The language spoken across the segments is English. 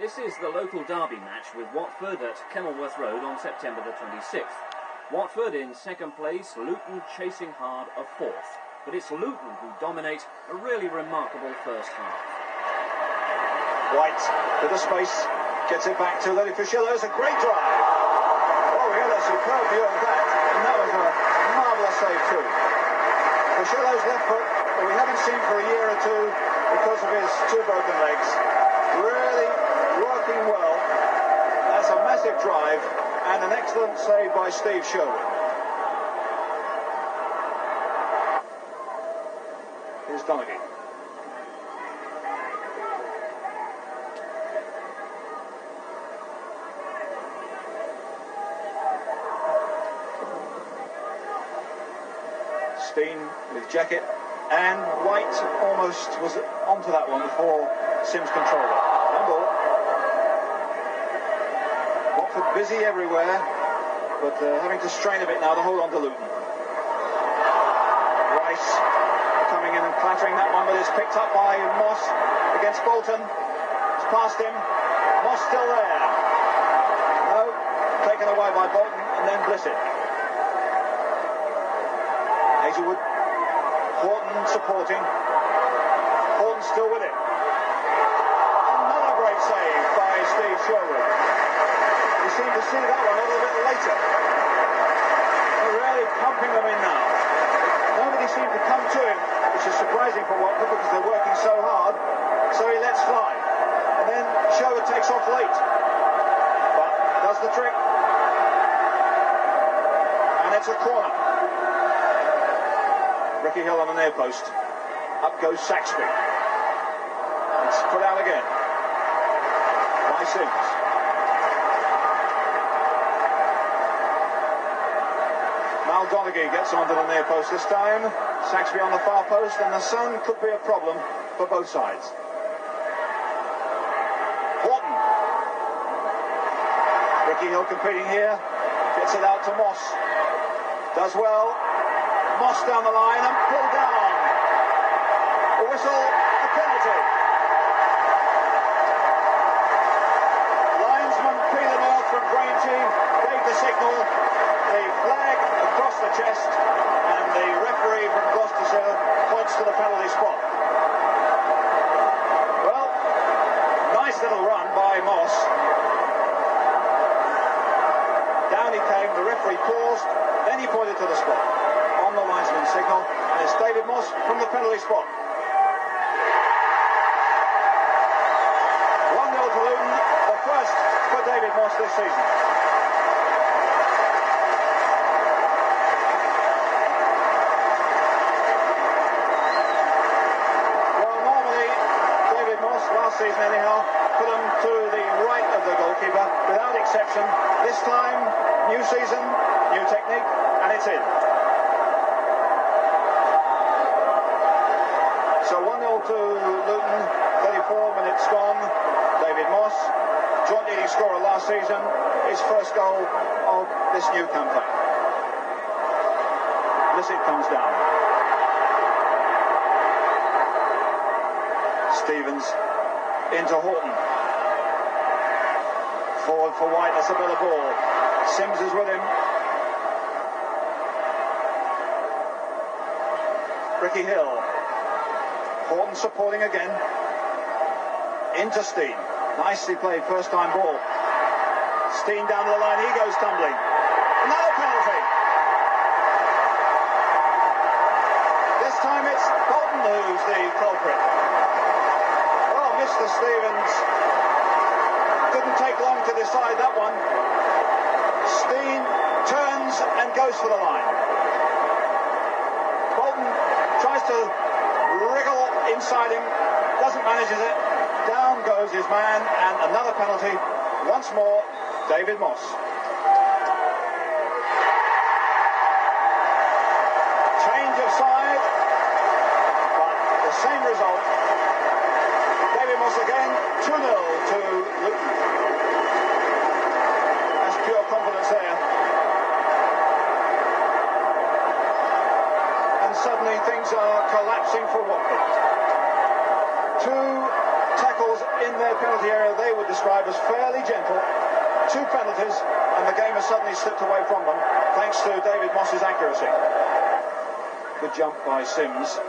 This is the local derby match with Watford at Kenilworth Road on September the 26th. Watford in second place, Luton chasing hard a fourth. But it's Luton who dominate a really remarkable first half. White, bit of space, gets it back to Lily Fischello. It's a great drive. Oh, we had a superb view of that, and that was a marvellous save too. Fischello's left foot, that we haven't seen for a year or two because of his two broken legs, really working well. That's a massive drive and an excellent save by Steve Sherwood. Here's Donaghy. Stein with Jacket, and White almost was onto that one before Sims controlled it. One ball. Watford busy everywhere, but having to strain a bit now to hold on to Luton. Rice coming in and clattering that one, but it's picked up by Moss against Bolton. It's past him. Moss still there. No, taken away by Bolton and then Blissett. Hazelwood, Horton supporting. Horton still with it. Another great save by Steve Sherwood. We seem to see that one a little bit later. They're really pumping them in now. Nobody seemed to come to him, which is surprising for Watford because they're working so hard. So he lets fly. And then Sherwood takes off late. But does the trick. And it's a corner. Ricky Hill on the near post. Up goes Saxby. It's put out again by Sims. Mal Donaghy gets onto the near post this time. Saxby on the far post, and the sun could be a problem for both sides. Horton. Ricky Hill competing here. Gets it out to Moss. Does well. Moss down the line and pulled down. A whistle, a penalty. Linesman Peter North from Grange gave the signal. The flag across the chest, and the referee from Gloucestershire points to the penalty spot. Well, nice little run by Moss. Down he came, the referee paused, then he pointed to the spot. On the linesman's signal, and it's David Moss from the penalty spot. 1-0 to Luton, the first for David Moss this season. Well, normally, David Moss, last season anyhow, put him to the right of the goalkeeper, without exception. This time, new season, new technique, and it's in. So 1-0 to Luton, 34 minutes gone. David Moss, joint leading scorer last season, his first goal of this new campaign. Blissett comes down. Stevens into Horton. Forward for White, that's a better ball. Sims is with him. Ricky Hill. Horton supporting again. Into Stein. Nicely played first time ball. Stein down the line, he goes tumbling. Another penalty. This time it's Bolton who's the culprit. Well, Mr. Stevens didn't take long to decide that one. Stein turns and goes for the line. Bolton tries to wriggle inside him, doesn't manage it, down goes his man, and another penalty, once more, David Moss. Change of side, but the same result. David Moss again, 2-0 to Luton. That's pure confidence there. And suddenly things are collapsing for Watford. 2 tackles in their penalty area they would describe as fairly gentle. 2 penalties, and the game has suddenly slipped away from them, thanks to David Moss's accuracy. Good jump by Sims.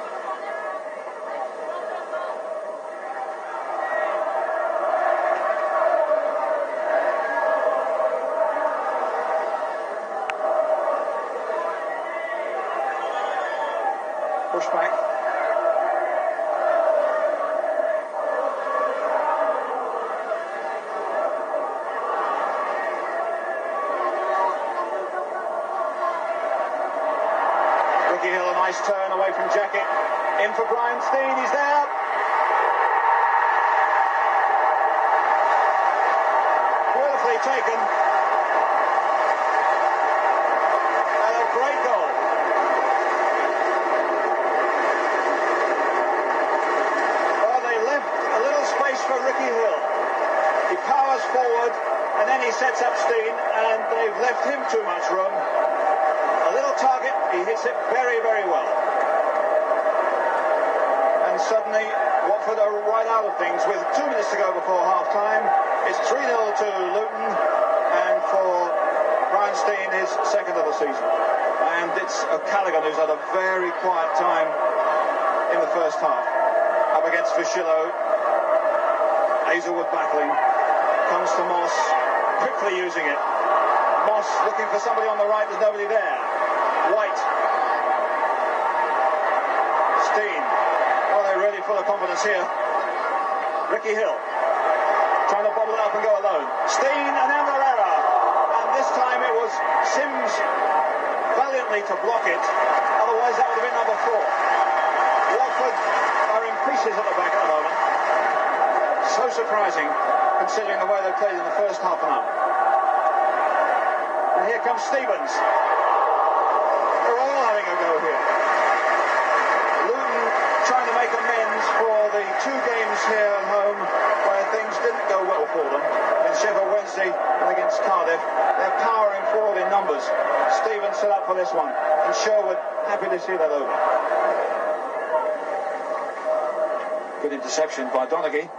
Push back. Ricky Hill, a nice turn away from Jacket. In for Brian Stein, he's there. Beautifully taken. And a great goal. Well, they left a little space for Ricky Hill. He powers forward, and then he sets up Stein, and they've left him too much room. A little target, he hits it very, very well. And suddenly, Watford are right out of things with 2 minutes to go before half-time. It's 3-0 to Luton, and for Brian Stein, his second of the season. And it's O'Callaghan who's had a very quiet time in the first half. Up against Fischillo. Hazelwood battling. Comes to Moss, quickly using it. Moss looking for somebody on the right, there's nobody there. White. Stein. Oh, they're really full of confidence here. Ricky Hill. Trying to bottle it up and go alone. Stein and Amarera. And this time it was Sims valiantly to block it. Otherwise that would have been number 4. Watford are in pieces at the back at the moment. So surprising, considering the way they played in the first half an hour. And here comes Stevens. They're all having a go here. Luton trying to make amends for the 2 games here at home where things didn't go well for them. In Sheffield Wednesday and against Cardiff, they're powering forward in numbers. Stevens set up for this one, and Sherwood happy to see that over. Good interception by Donaghy.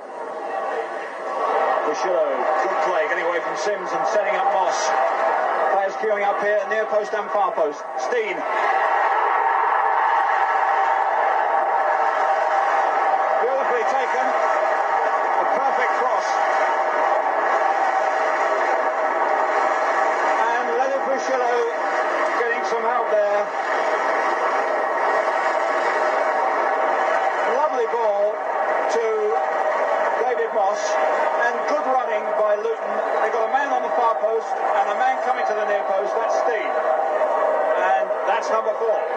Fischillo, good play, getting away from Sims and setting up Moss. Players queuing up here, near post and far post. Stein. Beautifully taken. A perfect cross. And Lenny Fischillo getting some help there. Lovely ball to David Moss, and good running by Luton. They've got a man on the far post and a man coming to the near post. That's Stein, and that's number 4.